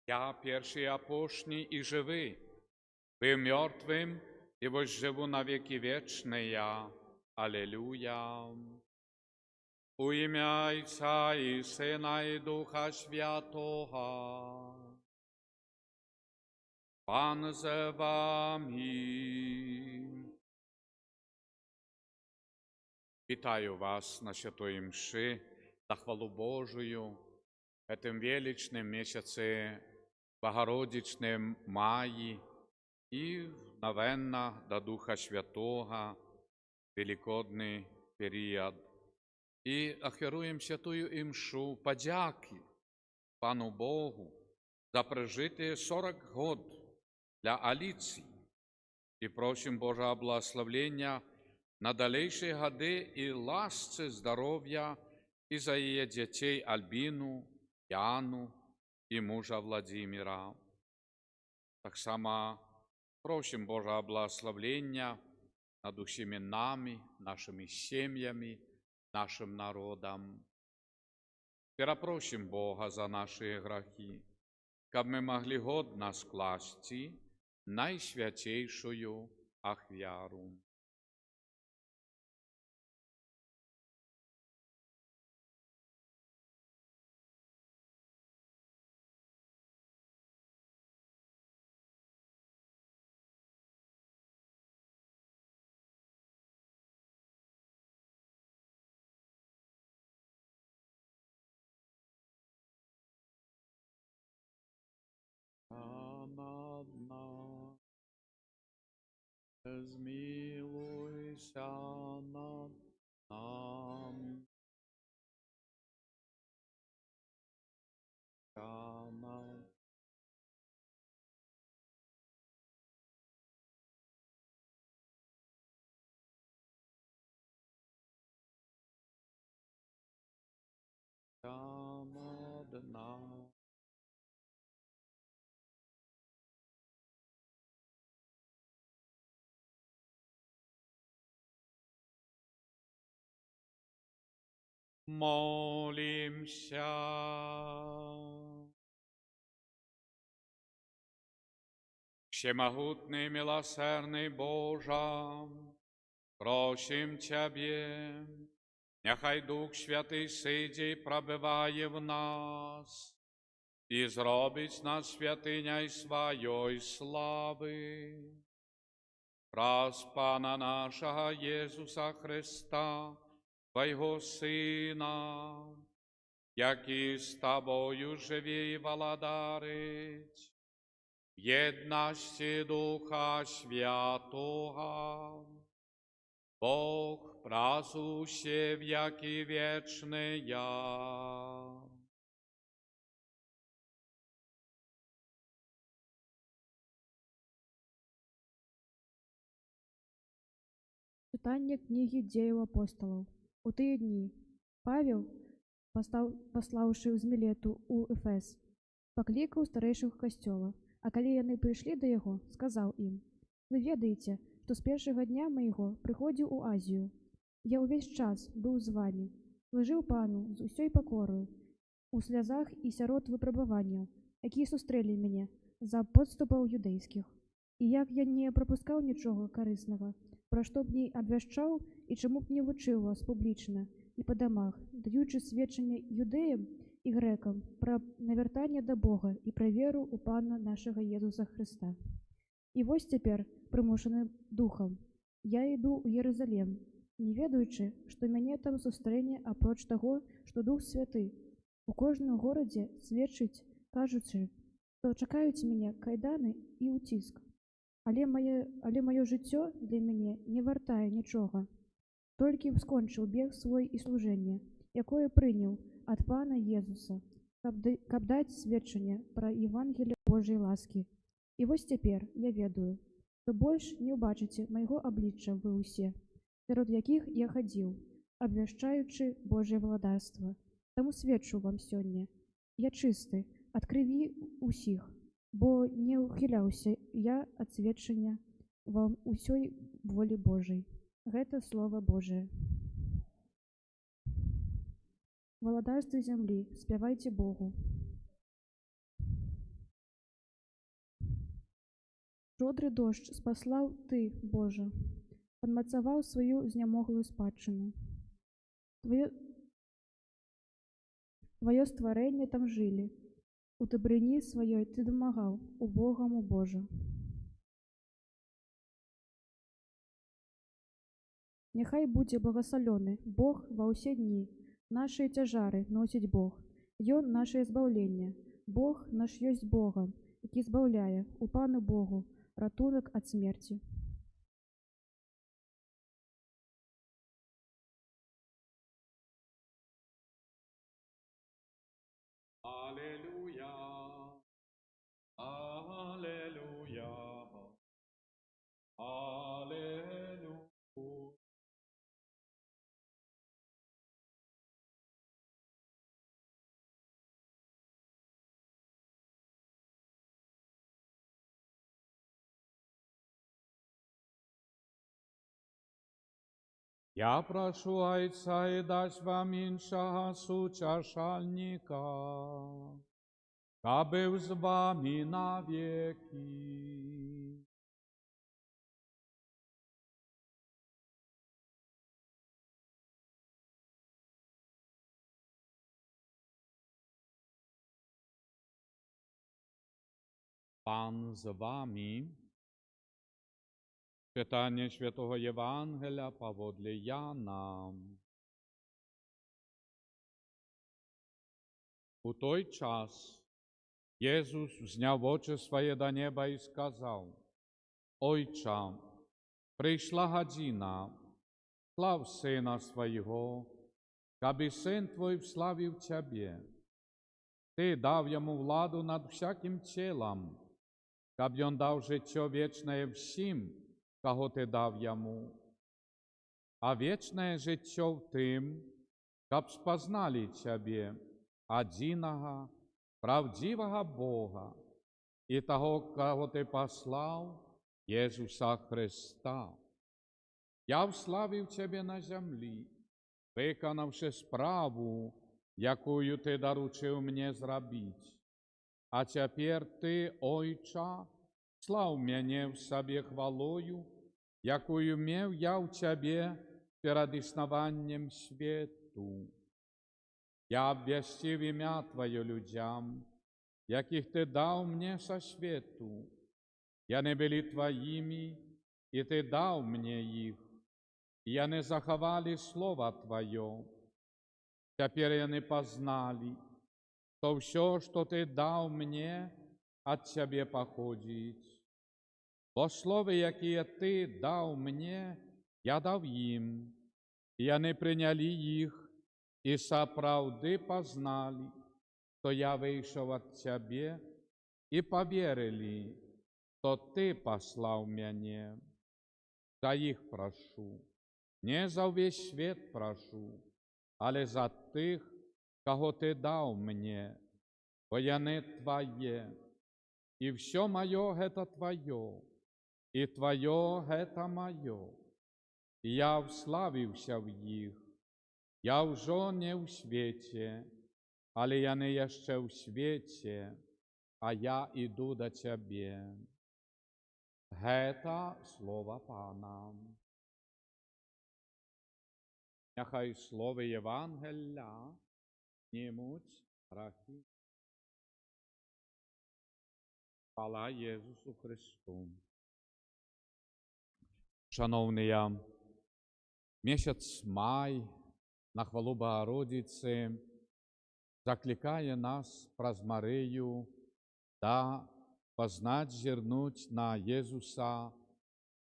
Я перший и опошний и живый, был мертвым, и вот живу на веки вечные. Аллилуйя. У ім'я Отця і Сина і Духа Святого. Пан з вами. Вітаю вас на святой мши, на хвалу Божию, в этом величном месяце, Богородичном маї и мгновенно до Духа Святого, великодный период. И охеруем святую имшу подяки Пану Богу за прожитые 40 год для Алиции. И просим Божьего благословения на дальнейшие годы и ласцы здоровья и за ее детей Альбину, Яну и мужа Владимира. Так само просим Божьего благословения над всеми нами, нашими семьями, нашим народом. Перепросим Бога за наши грехи, как мы могли годно скласти найсвятейшую ахвяру. Над нами, змилуйся над нами, над нами. Молимся. Всемогутный, милосердный Боже, просим Тебе, нехай Дух Святый сиді пробиває в нас і зробить нас святиней своєї слави. Раз Пана нашого Єсуса Христа, Твоего Сина, який з Тобою живе і владарить, в єдності Духа Святого, Бог прасуще в веки вечные. Читання книги Діїв апостолів. У ті дні Павел, пославши з Мілету у Ефес, покликав старейших костела, а коли яны прийшли до його, сказав їм: «Ви ведаєте, що з першого дня моєго приходив у Азію. Я увесь час був з вами, служив Пану з усьою покорою, у сльозах і сярод випробування, які сустрели мене за подступів юдейських. І як я не пропускав нічого корисного, про що б не обвящав і чому б не вчив вас публічно і по домах, даючи свідчення юдеям і грекам про навертання до Бога і про віру у Пана нашого Єсуса Христа. І ось тепер, примушений духом, я йду у Єрусалим, не ведаючи, що мене там зустріне апроч того, що Дух Святий у кожному городі свідчить, кажучи, що чекають мене кайдани і утиск. Але моє життя для мене не вартає нічого. Тільки скончив біг свій і служення, якое прийняв від Пана Єсуса, каб дати свідчення про Євангеліє Божої ласки. І ось тепер я ведаю, що більш не убачите моєго обличчя ви усі, серед яких я ходив, обвящаючи Божє владарство. Тому свідчу вам сьогодні, я чистий, від криві усіх, бо не ухиляўся я ад сведчання вам усёй волі Божай. Гэта Слово Божие. Валадарстве зямлі, спявайце Богу. Жодры дождж спаслаў ты, Божа, падмацаваў сваю знямоглую спадчыну. Твоё стварэнне там жылі, у дабрыні сваёй ты дамагаў, убогаму Божа. Няхай будзе благословены Бог ва ўсе дні, нашыя цяжары носіць Бог, Ён нашае збаўленне, Бог наш ёсць Богам, які збаўляе, у Пану Богу, ратунак ад смерці. Аллилуйя, аллилуйя, аллилуйя. Я прошу Отца и дасть вам іншого сучашальника, аби з вами навеки. Пан з вами. Читання Святого Євангелія поводле Яна. У той час Єсус взняв очі своє до неба і сказав: «Ойче, прийшла година, слав Сина Свого, аби Син Твой вславив Тебе. Ти дав йому владу над всяким тілом, щоб він дав життя вічне всім, кого Ти дав йому. А вічне життя в тим, щоб спознали Тебе, одиного, правдивого Бога, і того, кого Ти послав, Ісуса Христа. Я вславив Тебе на землі, виконавши справу, якую Ти доручив мені зробити. А тепер Ти, Ойче, слав мене в собі хвалою, якую мав я в Тебе перед існуванням світу. Я обвістив ім'я Твоє людям, яких Ти дав мені со світу. Я не були Твоїми, і Ти дав мені їх, і я не заховали Слово Твоє. Тепер я не познали, то все, що Ти дав мені, от Тебе походить. Бо слово, яке Ти дав мені, я дав їм, і я не прийняли їх, і соправди познали, що я вийшов від Тебе, і повірили, що Ти послав мене. За їх прошу, не за весь світ прошу, але за тих, кого Ти дав мені, бо я не Твоє, і все моє – это Твоє, і Твоє – это моє. І я вславився в їх. Я вже не в світі, але я не ще в світі, а я іду до Тебе. Гета слово Пана. Нехай слово Євангелія німуть страхи. Хвала Ісусу Христу. Шановні, місяць май на хвалу Богородиці закликає нас праз Марію да познать, зірнуть на Ісуса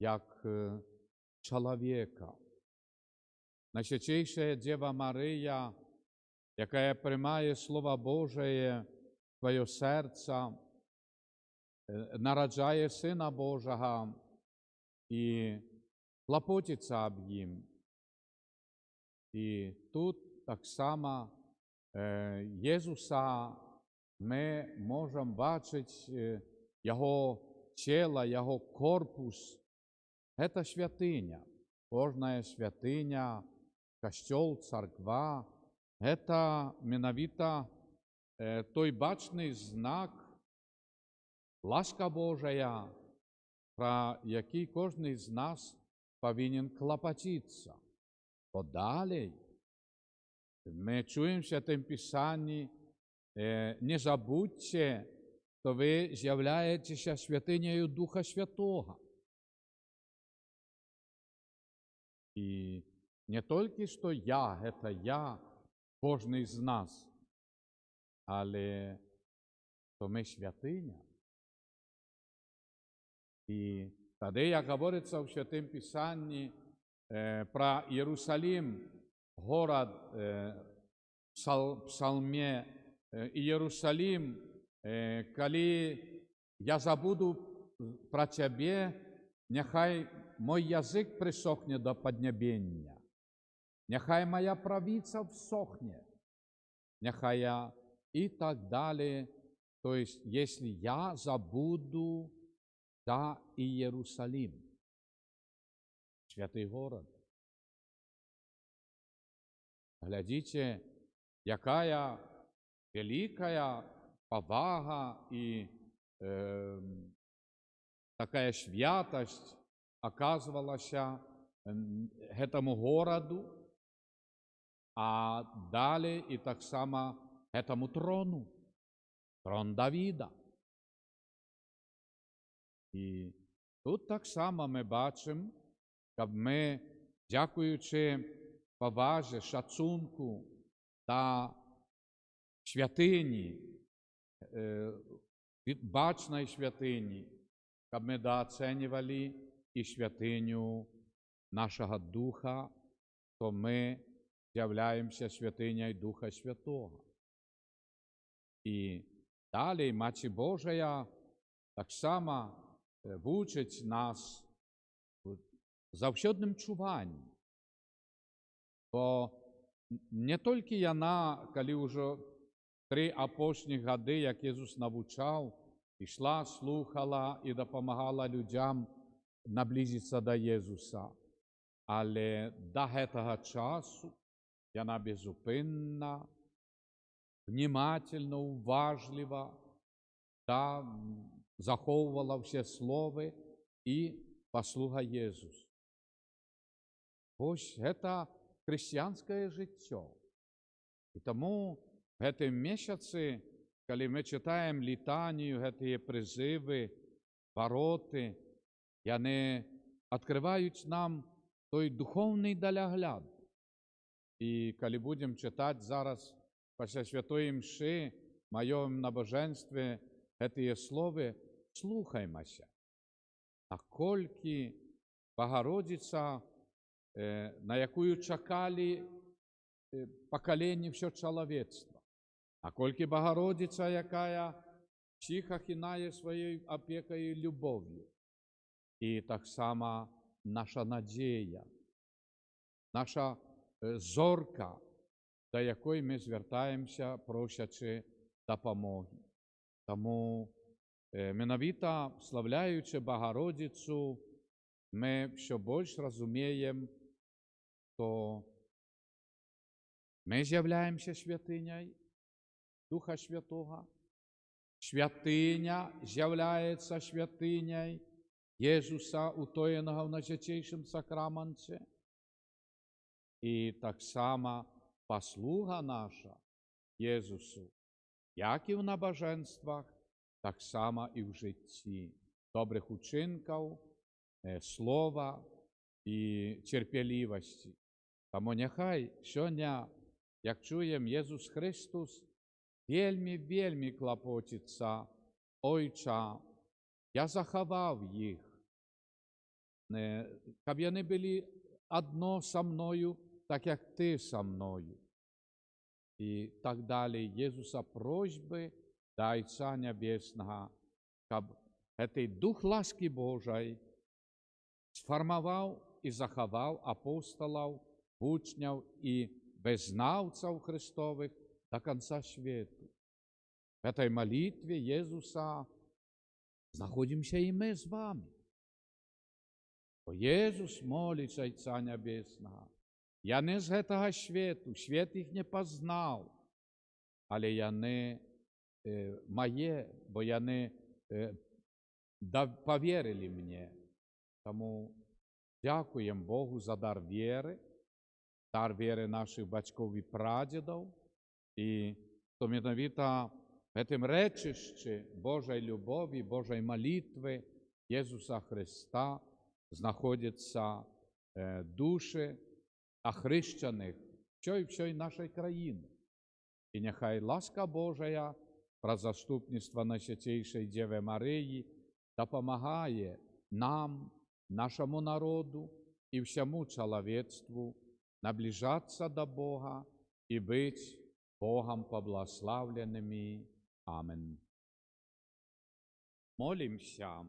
як чоловіка. Найсвятейшая Дева Марія, яка приймає Слово Божие в своє серце, народжає Сина Божого і клопотиться об їм. І тут так само Ісуса ми можемо бачити Його тіло, Його корпус. Це святиня. Кожна святиня, костел, церква – це менавіта той бачний знак, ласка Божия, про який кожен з нас повинен клопотитися. Бо далі ми чуємо в Святому Писанні, не забудьте, що ви з'являєтеся святинею Духа Святого. І не тільки, що я, це я, кожен з нас, але що ми святиня. І тоді, як говориться в Святому Писанні про Єрусалим, город в Псалмі Єрусалим, коли я забуду про тебе, нехай мой язик присохне до поднебення, нехай моя правиця всохне, нехай я и так далее. То есть, если я забуду за Иерусалим, святий город. Глядите, якая великая повага и такая святость оказывалась этому городу, а далее и так само этому трону, трон Давида. І тут так само ми бачимо, як ми, дякуючи повазі, шацунку та святині, бачної святині, щоб ми дооцінювали і святиню нашого Духа, то ми з'являємося святинею Духа Святого. І далі Мати Божа так само вчить нас завсёдним чуванням. Бо не тільки вона, коли вже 3 апошніх роки, як Ісус навчав, йшла, слухала і допомагала людям наблизитися до Ісуса. Але до цього часу вона безупинна, внимательно, уважливо, та заховувала всі слова і послуга Ісусу. Ось це християнське життя. І тому в цьому місяці, коли ми читаємо літанію, ці призиви, вороти, вони відкривають нам той духовний далягляд. І коли будемо читати зараз після Святої Мши, в моєму набоженстві, ці слова, слухаймося. А кольки Богородиця, на яку чекали покоління все чоловічества, а кольки Богородиця, яка всіх охинає своєю опікою і любов'ю. І так само наша надія, наша зорка, до якої ми звертаємося, просячи допомоги. Тому, менавіта, славляючи Богородицю, ми все більше розуміємо, що ми з'являємося святинею Духа Святого, святиня з'являється святинею Ісуса, утоєного в найсвятішому сакраменті, і так само послуга наша Ісусу, як і в набоженствах, так само і в житті, добрих учинків, слова і терпеливості. Тому нехай сьогодні, як чуємо, Ісус Христос вельми клопотиться: Отче, я заховав їх, щоб вони були одно со мною, так як Ти со мною. І так далі. Ісуса просьби до Отця Небесного, щоб цей Дух ласки Божої сформував і заховав апостолів, учнів і беззнавців Христових до кінця світу. В цій молитві Ісуса знаходимося і ми з вами. Бо Ісус молиться Отця Небесного. Я не з цього світу, світ їх не познав, але вони моє, бо вони повірили мені. Тому дякуємо Богу за дар віри наших батьків і прадідів. І то менавіта в этом речищі Божої любові, Божої молитви Ісуса Христа знаходяться душі охрещених всієї нашої країни. І нехай ласка Божия про заступництво Найсвятейшої Діви Марії допомагає нам, нашому народу і всьому чоловічеству наближатися до Бога і бути Богом поблагословленными. Амин. Молимся.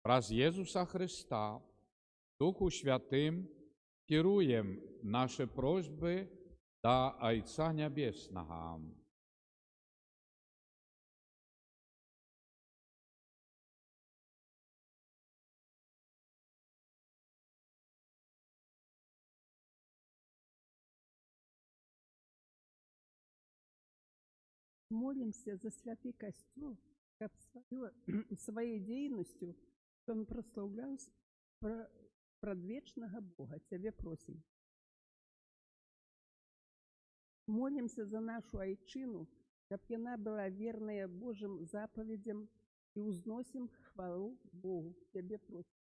Раз Ісуса Христа, Духу Святим, керуємо наші просьби до Отця Небесного. Молимся за святый костел, как своей деятельностью он прославлял предвечного Бога. Тебе просим. Молимся за нашу айчину, как она была верная Божьим заповедям, и узносим хвалу Богу. Тебе просим.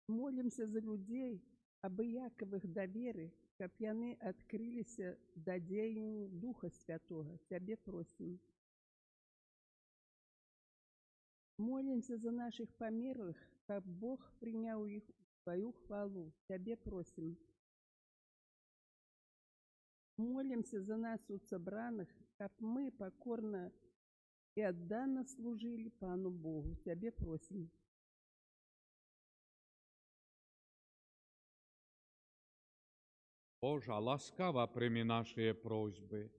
Молимся за людей, обыяковых до веры, как яны открылись до деянию Духа Святого. Тебе просим. Молимся за наших померлых, как Бог принял их в свою хвалу. Тебе просим. Молимся за нас, собраных, как мы покорно и отданно служили Пану Богу. Тебе просим. Боже, ласкаво прийми наші просьби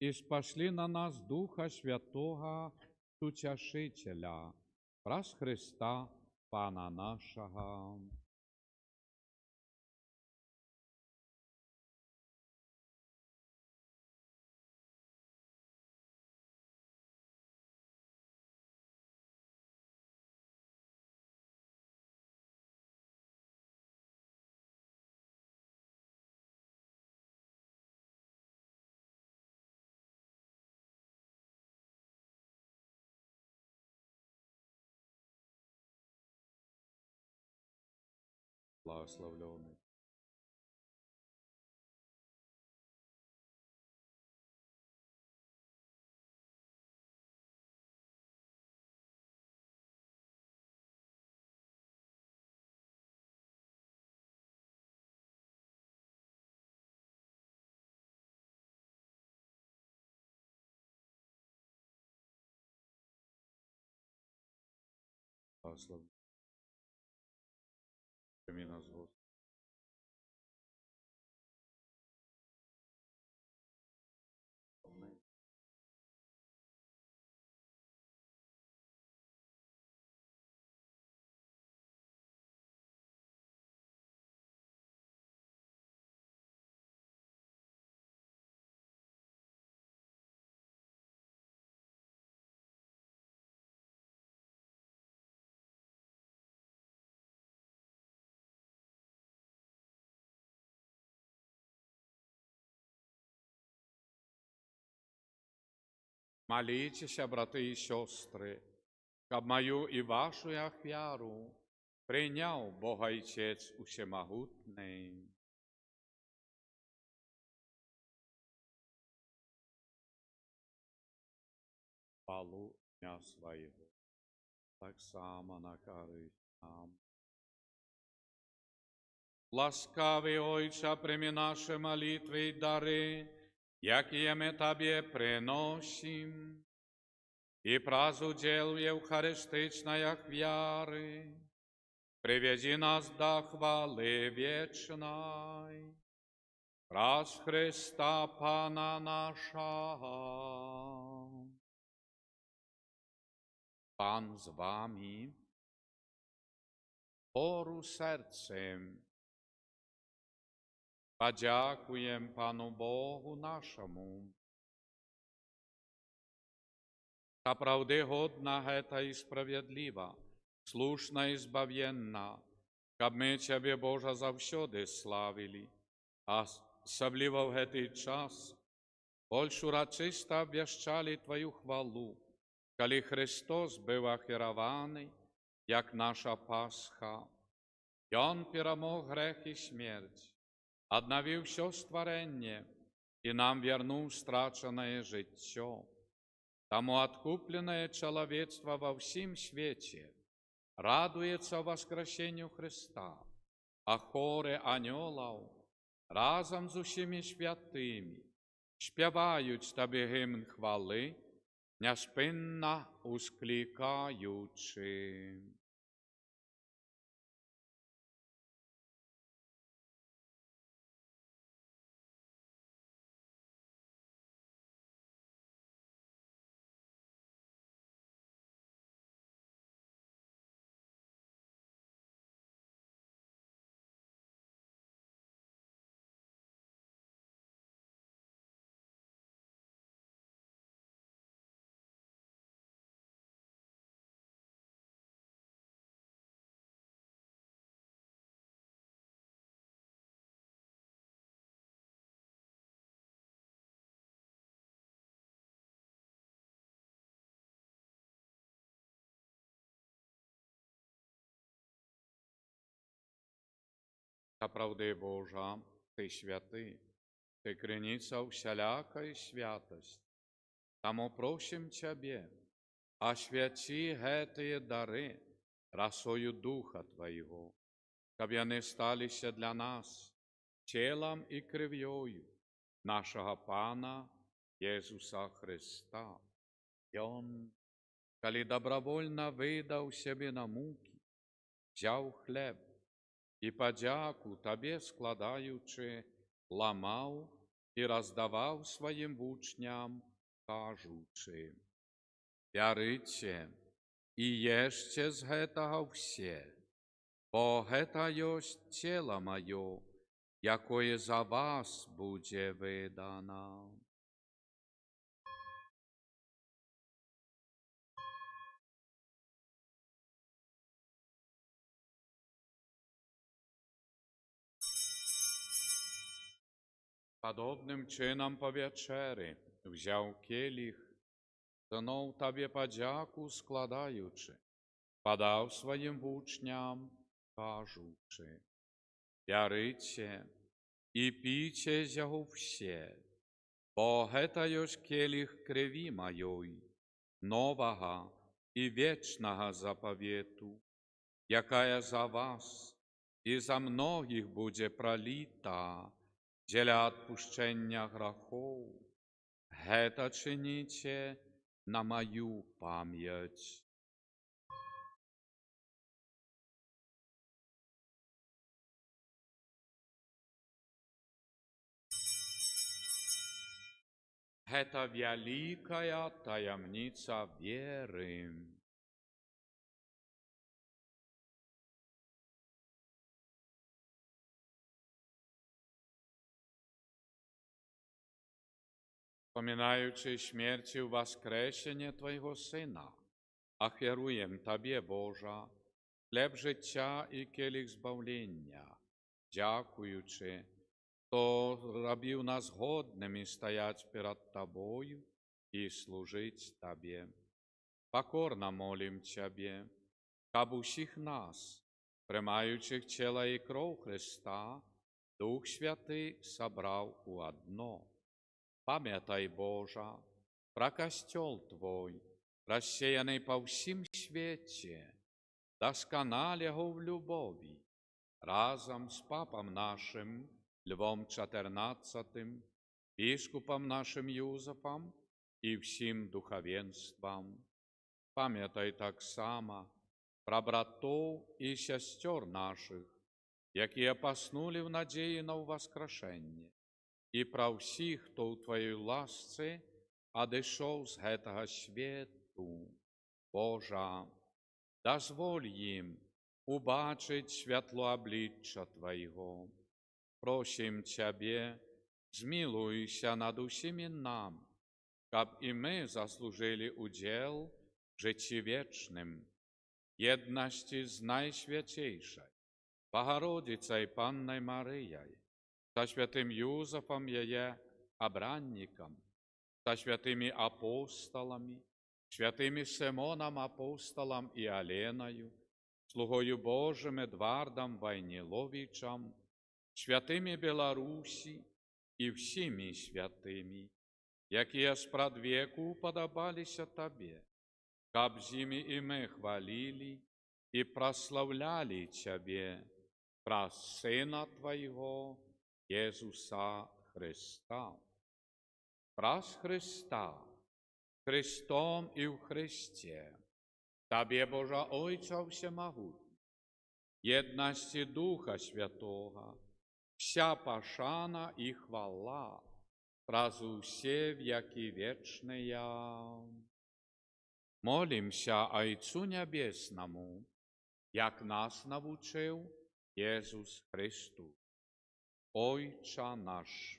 і спошли на нас Духа Святого, Утешителя, праз Христа, Пана нашого. Благословленный. Благословенный. Прими нас, Господи. Молитесь, брати і сестри, щоб мою і вашу ахвяру прийняв Бог Отець Усемогутний. Хвалу дня свого, так само на користь нам. Ласкавий Отче, прийми наші молитви і дари, які ми Тобі приносим, и праздудел Евхаристичной ахвяры, приведи нас до хвалы вечной, раз Христа Пана нашего. Пан з вами, пору серцем, подякуєм Пану Богу нашому. Сапраўды годна гэта і справядліва, слушна і збавенна, каб мы Цябе, Божа, заўсёды славілі, асабліва ў гэты час больш урачыста абвяшчалі Тваю хвалу, калі Христос быў ахіраваны, як наша Пасха. Ён перамог грэх і смерць, аднавіў усё стварэнне і нам вярнуў страчанае жыццё. Таму адкупленае чалавецтва ва ўсім свеце радуецца васкрасенню Христа, а хоры анёлаў разам з усімі святымі спяваюць Табе гімн хвалы, няспынна усклікаючы. Сапраўды, Божа, Ты святы, Ты крыніца ўсялякай святасці. Таму просім Цябе, асвяці гэтыя дары расою Духа Твайго, каб яны сталіся для нас целам і крывёю нашага Пана Езуса Христа. Ён, калі дабравольна выдаў сябе на мукі, взяў хлеб і падзяку Табе складаючы, ламаў і раздаваў сваім вучням, кажучы: «Бярыце і ешце з гэтага ўсе, бо гэта ёсць цела маё, якое за вас будзе выдана». Падобным чынам па вячэры взяў келіх, зноў Табе падзяку складаючы, падаў сваім вучням, кажучы: «Бярыце і піце з яго ўсе, бо гэта ёсць келіх крыві маёй, новага і вечнага запавету, якая за вас і за многіх будзе праліта дзеля адпушчэння грахоў. Гэта чыніце на маю памяць». Гэта вялікая таямніца веры. Памінаючы смерць і воскресення Твайго Сына, ахвяруем Табе, Божа, хлеб жыцця і келіх збаўлення, дзякуючы, што зрабіў нас годнымі стаяць перад Табою і служыць Табе. Пакорна молім Цябе, каб усіх нас, прымаючых цела і кроў Христа, Дух Святы сабраў у адно. Памятай, Божа, пра касцёл Твой, рассеяны па ўсім свеце, дасканал яго ў любові, разам з папам нашым Львом XIV, біскупам нашым Юзафам і ўсім духавенствам. Памятай таксама пра братоў і сясцёр нашых, якія паснулі ў надзеі на ўваскрашэнне, і пра ўсіх, хто ў Тваёй ласцы адышоў з гэтага свету. Божа, дазволь ім убачыць святло аблічча Твайго. Просім Цябе, змілуйся над усімі нам каб і ми заслужили удел житті вічним, єдності з Найсвятейшей, Богородицей Панной Марией, со святым Юзефом ее обранником, со святыми апостолами, святыми Симоном апостолом и Оленою, слугою Божим Эдвардом Войниловичем, святыми Беларусі и всеми святыми, якія спрадвеку уподобалися Тебе, каб з ими и мы хвалили и прославляли Тебе, праз Сына Твоего, Иисуса Христа. Праз Христа, Христом и в Христе, Тебе, Божа Ойця Всемогутній, єдності Духа Святого, вся пошана и хвала, праз усе веки вечные. Молимся Отцу Небесному, як нас навчив Ісус Христос. Отче наш.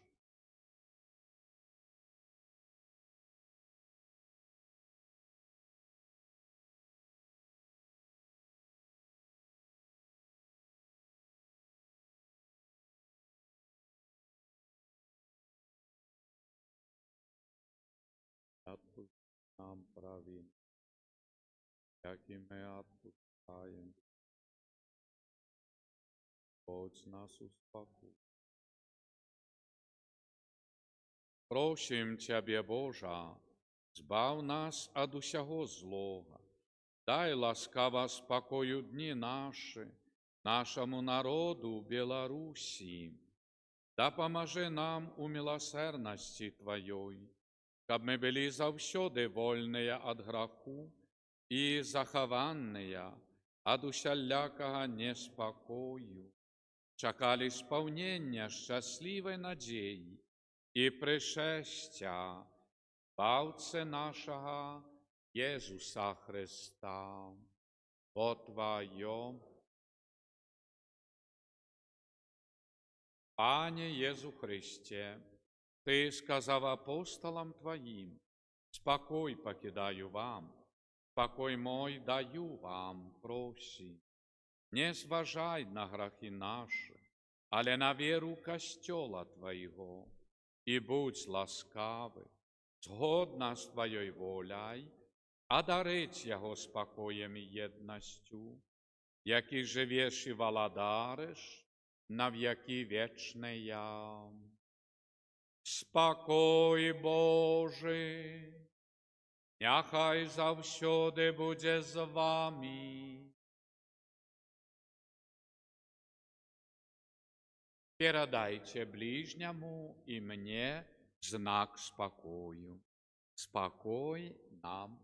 Отпусти нам провину, як і ми отпускаем. Будь нас успокой. Просим Тебе, Божа, збав нас от усього злого. Дай ласкаво спокою дни наши, нашему народу Беларуси. Да поможи нам у милосердности Твоей, каб мы были завсёды вольные от греху и захованные от усялякого неспокою, чекали сповнення щасливої надії і пришестя Бавце нашого Єсуса Христа. По Твоем. Пане Єсу Христе, Ти сказав апостолам Твоїм: «Спокой покидаю вам, спокой мой даю вам, проси. Не зважай на грехи наши, але на веру Костела Твоего, и будь ласкавый, згодно с Твоей волей, одарить Його спокоем и єдностью, який живеш и володариш на веки вечные. Спокой Божий, нехай завсёды буде з вами. Передайте ближнему и мне знак спокою. Спокой нам.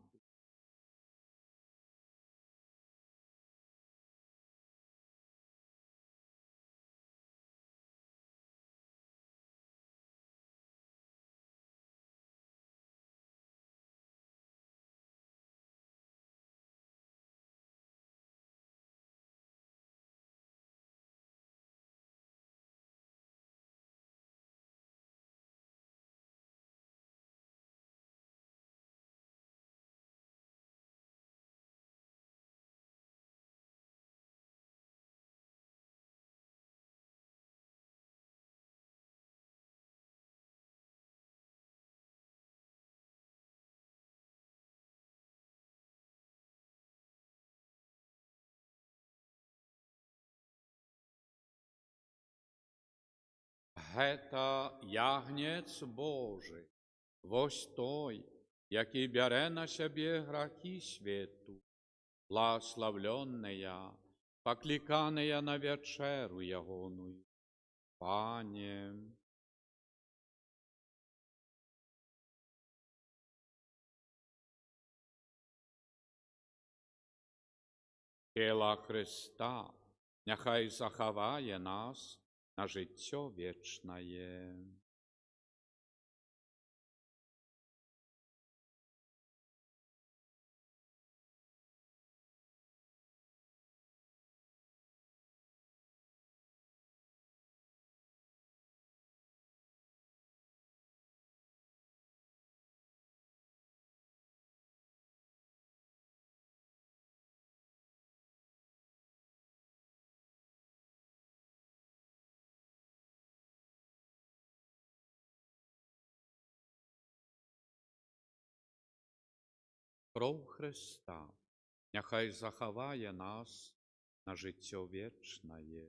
Гета ягнець Божий, вось той, який бере на себе грехи свету, благословленная, покликаная на вечеру ягоную. Пане, тіла Христа, нехай заховає нас на життя вічне. Кров Христа няхай захавае нас на жыццё вечнае.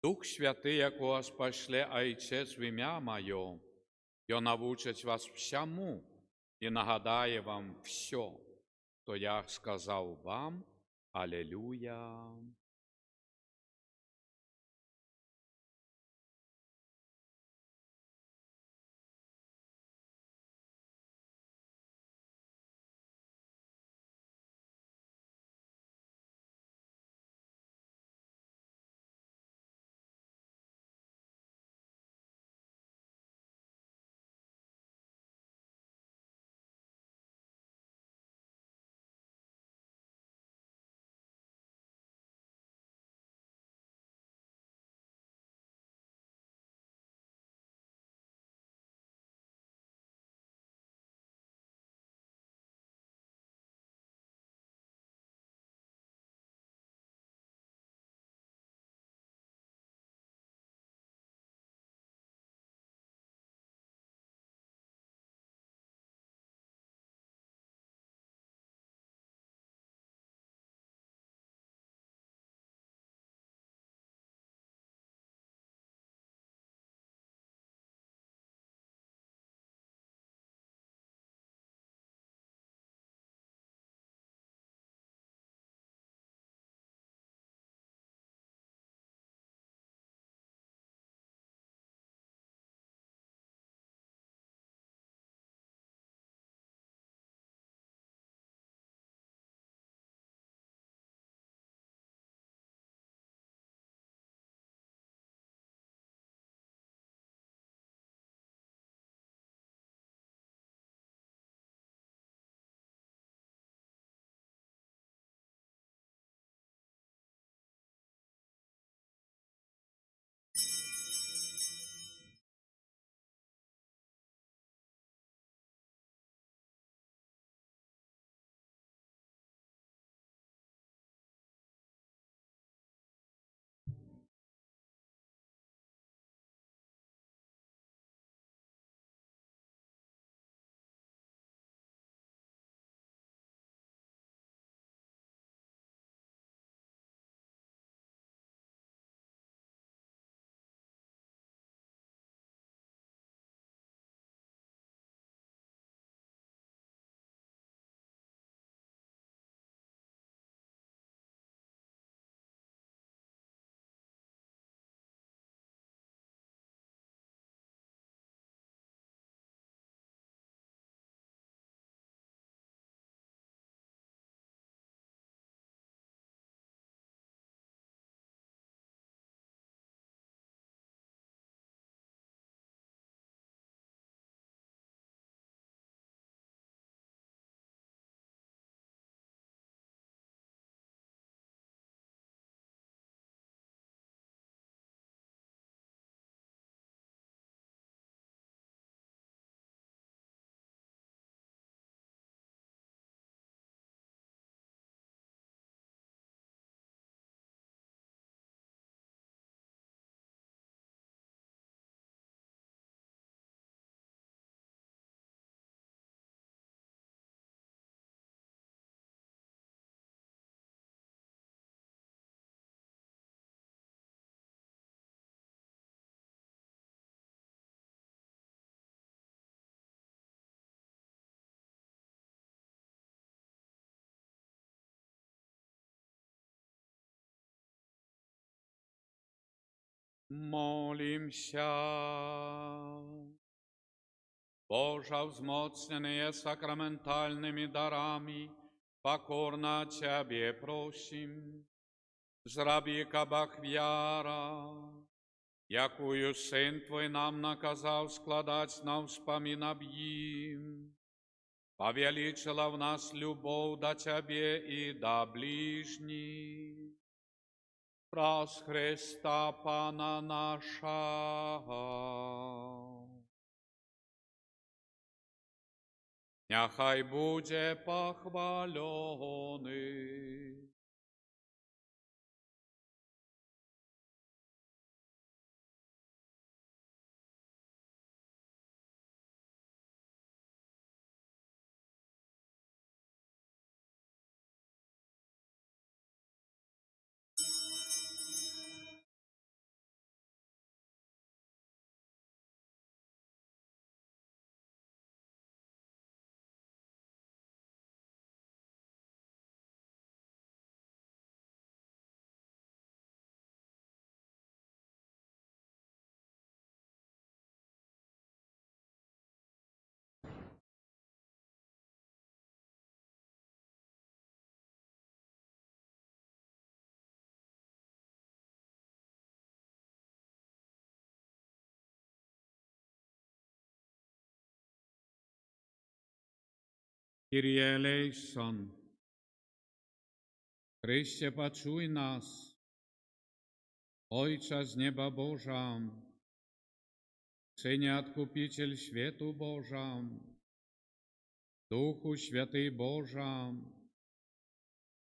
Дух Святый, якого спашле Айцец в ім'я Моє, Ён навучить вас всьому і нагадає вам все, то я сказав вам. Алілуя. Молимся. Боже, взмоцненные сакраментальными дарами, покорно Тебе просим, зраби кабак вяра, якую Сын Твой нам наказал складать на вспомин об им, повеличила в нас любовь до Тебе и до ближних. Праз Христа Пана наша. Няхай буде похвалений. Kyrie eleison. Chryście, poczuj nas. Ojcze z nieba Boża, Synie Odkupiciel światu Boża, Duchu Święty Boża,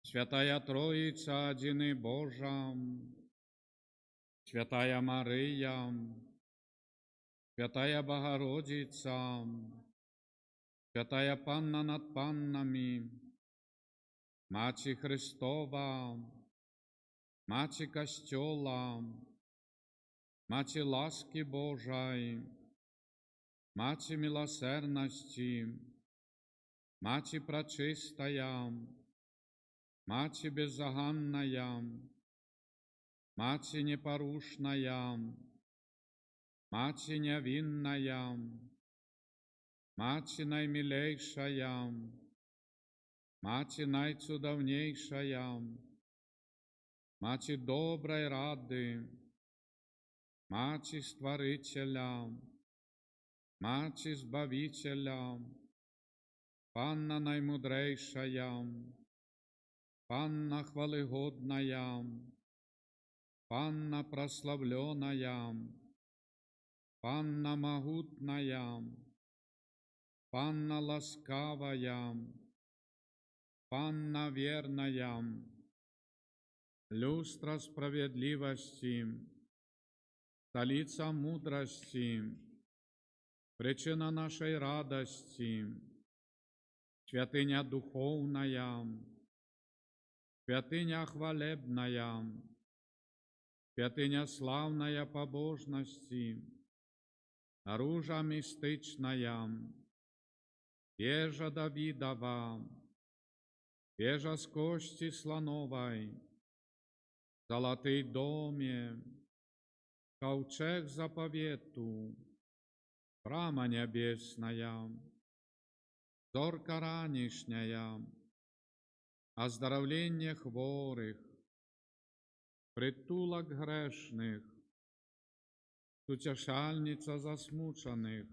Świętая Trójca, Jedyny Boża, Świętая Maryja, Świętая Bogorodica, Świętая Panna nad Pannami, Macie Chrystowa, Macie Kościoła, Macie łaski Bożej, Macie miłosierności, Macie Preczystая, Macie Беззаганная, Macie Непорушная, Macie Niewinная, Macie Najmilejsza, Macie Najcudowniejsza, Macie Dobrej Rady, Macie Stworzyciela, Macie Zbawiciela, Panna Najmudrejsza, Panna Chwalygodная, Panna Прославленная, Panna Могутная, Panna Ласкавая, Panna Верная, Люстра справедливости, столица мудрости, причина нашей радости, святыня духовная, святыня хвалебная, святыня славная побожности, оружие мистичная, вежа Давидова, вежа с кости слоновой, золотый доме, ковчег заповету, брама небесная, зорка ранішняя, оздоровление хворых, притулок грешных, утешальница засмучених,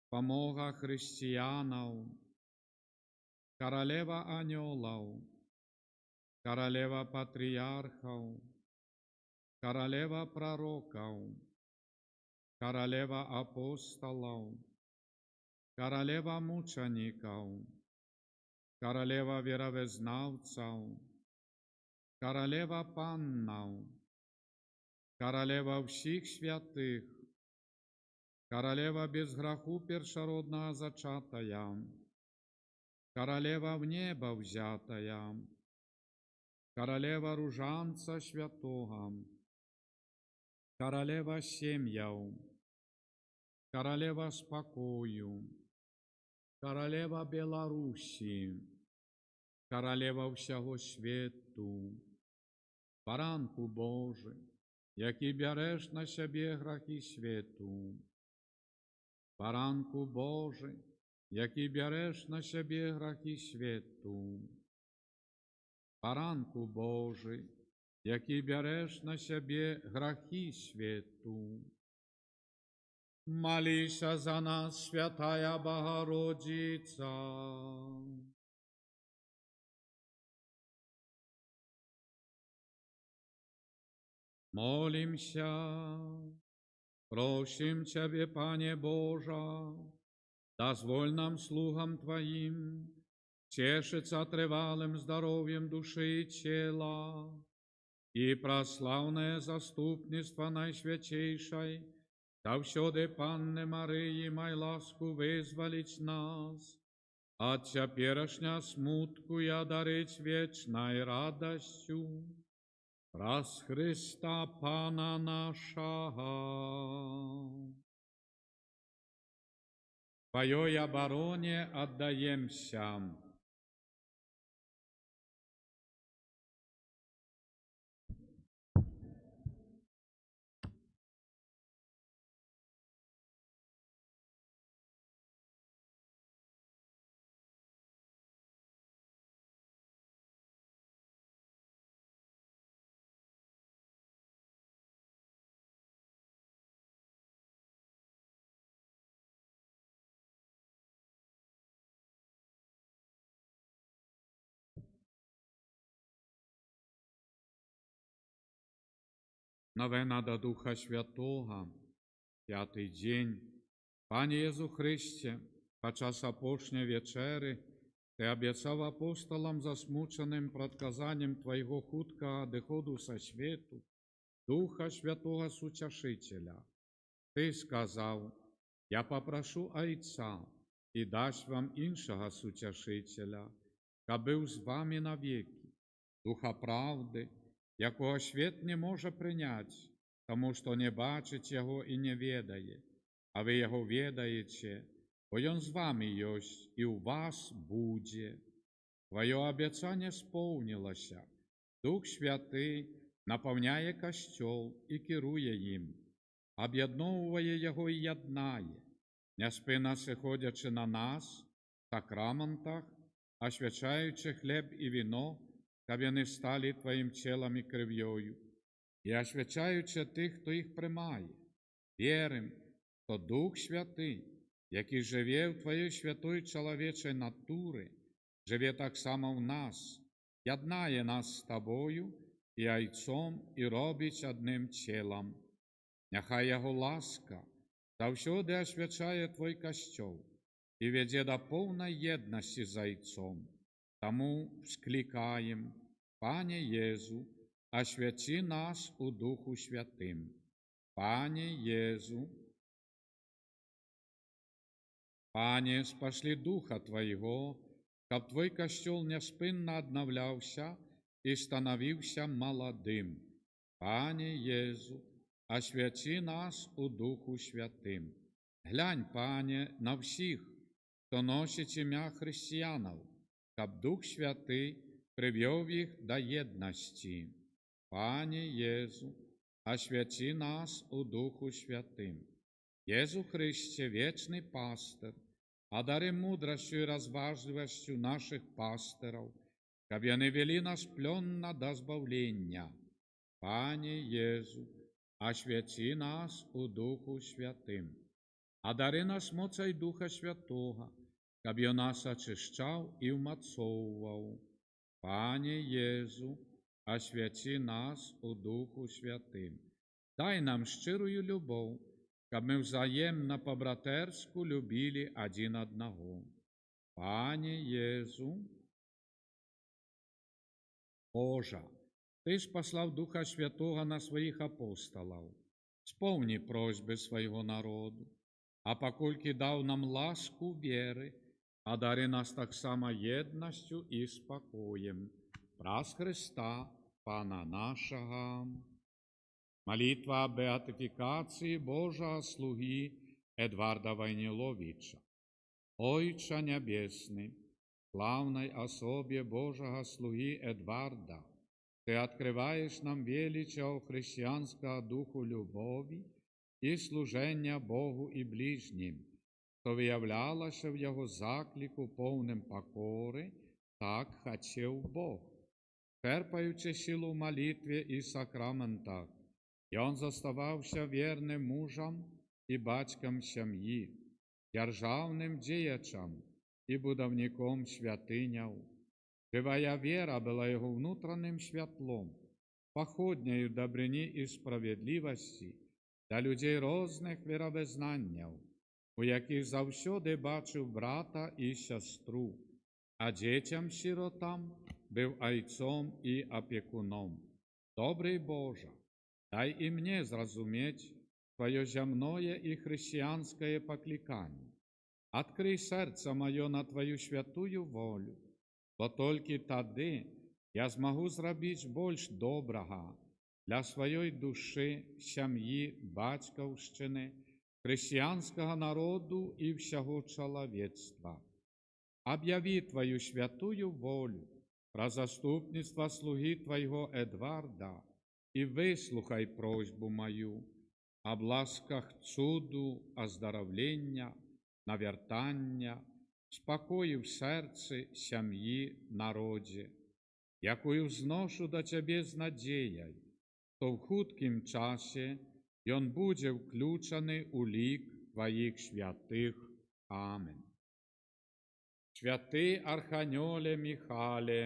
помога християнов, королева анgelов, королева патриархов, королева пророков, королева апостолов, королева мучеников, королева веровознавцев, королева паннов, королева всіх святых, королева без граху першородного зачатая, королева в небо взятая, королева ружанца святого, королева семьяв, королева спокою, королева Беларуси, королева всього світу, баранку Божий, який береш на себе грахи світу, баранку Божий, який береш на себе грахи світу, баранку Божий, який береш на себе грахи світу. Молися за нас, Святая Богородица. Молимся, просим Тебе, Пане Божа, Дозволь нам, слугам Твоим, тешиться тривалым здоровьем души и тела, и прославное заступництво Найсвятейшей, да всюди Панны Марии, май ласку визволить нас, от теперешня смутку и одарить вечной радостью, праз Христа Пана нашего. Твоей обороне отдаемся. Новена до Духа Святого, п'ятий день. Пане Єсу Христе, подчас апошньої вечери Ти обіцяв апостолам, засмученим предказанням Твоего хуткого одиходу со світу, Духа Святого Сутешителя. Ти сказав: «Я попрошу Отця і дасть вам іншого Сутешителя, ка був з вами навіки, Духа правди, якого світ не може прийняти, тому що не бачить Його і не ведає, а ви Його ведаєте, бо Він з вами єсть і у вас буде. Твоє обіцяння сповнилося. Дух Святий наповняє костьол і керує їм, об'єдновує його і єднає, неспинно сиходячи на нас, в сакраментах, освячаючи хліб і вино, щоб вони стали Твоїм тілом і кров'ю, і освячаючи тих, хто їх приймає. Вірим, що Дух Святий, який живе в Твоїй святої чоловічій натурі, живе так само в нас, єднає нас з Тобою і Отцом і робить одним тілом. Нехай Його ласка завсюди освячає Твій костьол і веде до повної єдності з Отцом. Тому вскликаем: Пане Єсу, освяти нас у Духу Святим. Пане Єсу, Пане, спошли Духа Твоего, чтоб Твой костел неспинно обновлялся и становился молодым. Пане Єсу, освяти нас у Духу Святим. Глянь, Пане, на всіх, хто носить ім'я християнов, щоб Дух Святий привів їх до єдності. Пане Єсу, освяти нас у Духу Святим. Єсу Христе, вечный пастир, одари мудростью и разважливостью наших пастыров, как они вели нас пленно до збавления. Пане Єсу, освяти нас у Духу Святим. Одари нас моцей Духа Святого, как Он нас очищав и умацовував. Пане Єсу, освяти нас у Духу Святим. Дай нам щирую любов, как мы взаимно по-братерску любили один одного. Пане Єсу, Боже, Ты ж послав Духа Святого на своих апостолов, сповни просьбы своего народу, а покольки дав нам ласку веры, одари нас так само єдністю і спокоєм. Праз Христа, Пана нашого. Молитва о беатификации Божьего слуги Эдварда Войниловича. Отче Небесный, славной особе Божьего слуги Эдварда, Ты открываешь нам величие христианского духу любови и служения Богу и ближним, что виявлялось в Его заклику повним покори, так хотів Бог. Черпаючи силу в молитве и сакраментах, и он заставався вірним мужем і батьком сім'ї, державним діячем і будівником святиняв. Живая вера была его внутренним святлом, походнею добрині і справедливості для людей різних віровизнаннів. у яких заўсёды бачыў брата і сястру, а дзецям-сіротам быў айцом і апекуном. Добрый Божа, дай і мне зразумець твоё зямное і хрысціянскае пакліканне. Адкрый сэрца маё на твою святую волю, бо толькі тады я змагу зрабіць больш добрага для сваёй душы, сям'і, бацькаўшчыны, хрысціянскага народу і ўсяго чалавецтва. Аб'яві твою святую волю пра заступніцтва слугі твайго Эдварда і выслухай просьбу маю аб ласках цуду, аздараўлення, навяртання, спакою ў сэрцы, сям'і, народзе, якую зношу да цябе з надзеяй, то ў хуткім часе ён будзе ўключаны ў лік тваіх святых. Амен. Святы Арханёле Міхале,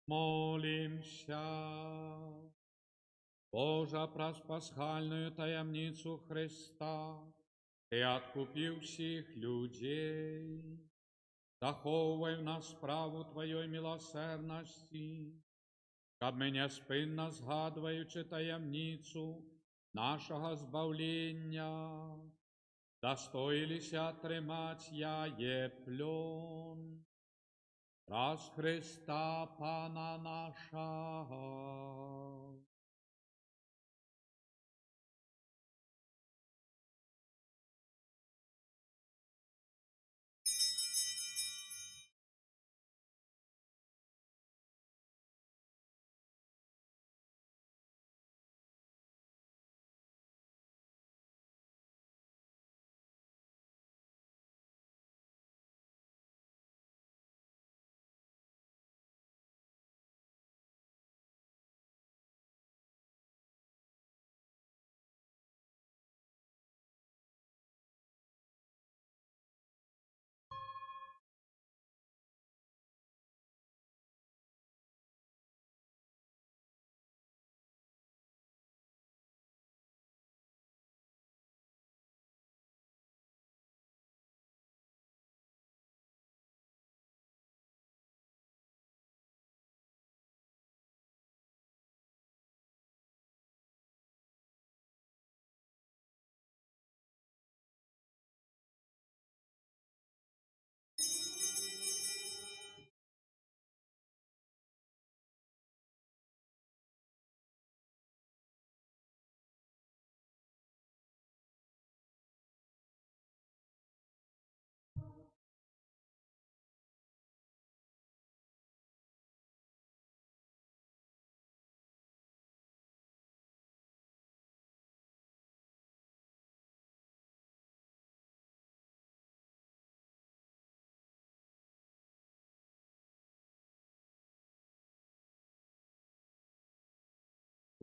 молимся. Божа, праз пасхальную таямніцу Христа, Ты адкупіў усіх людзей, захоўвай в нас справу Тваёй міласэрнасці, каб мы няспынна згадваючы таямніцу нашага збаўлення, дастоіліся атрымаць яе плён. Праз Христа Пана нашага.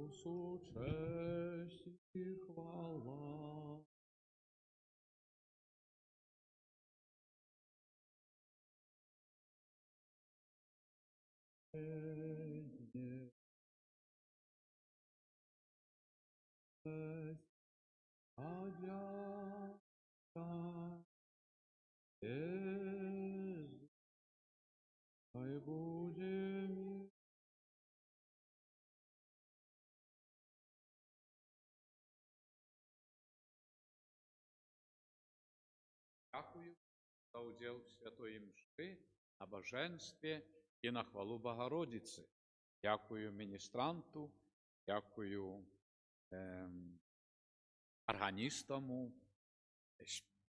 Ісусу честь і хвала. Хай буде мир. Дякую за удзел в святой мшы, набажэнстве і на хвалу Богородицы. Дякую міністранту, дякую арганістаму,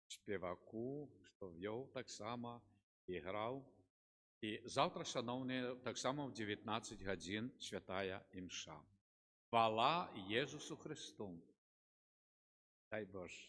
спеваку, што вёў таксама, іграў. І завтра, шановні, таксама в 19 гадзін святая імша. Хвала Єсусу Христу! Дай Боже.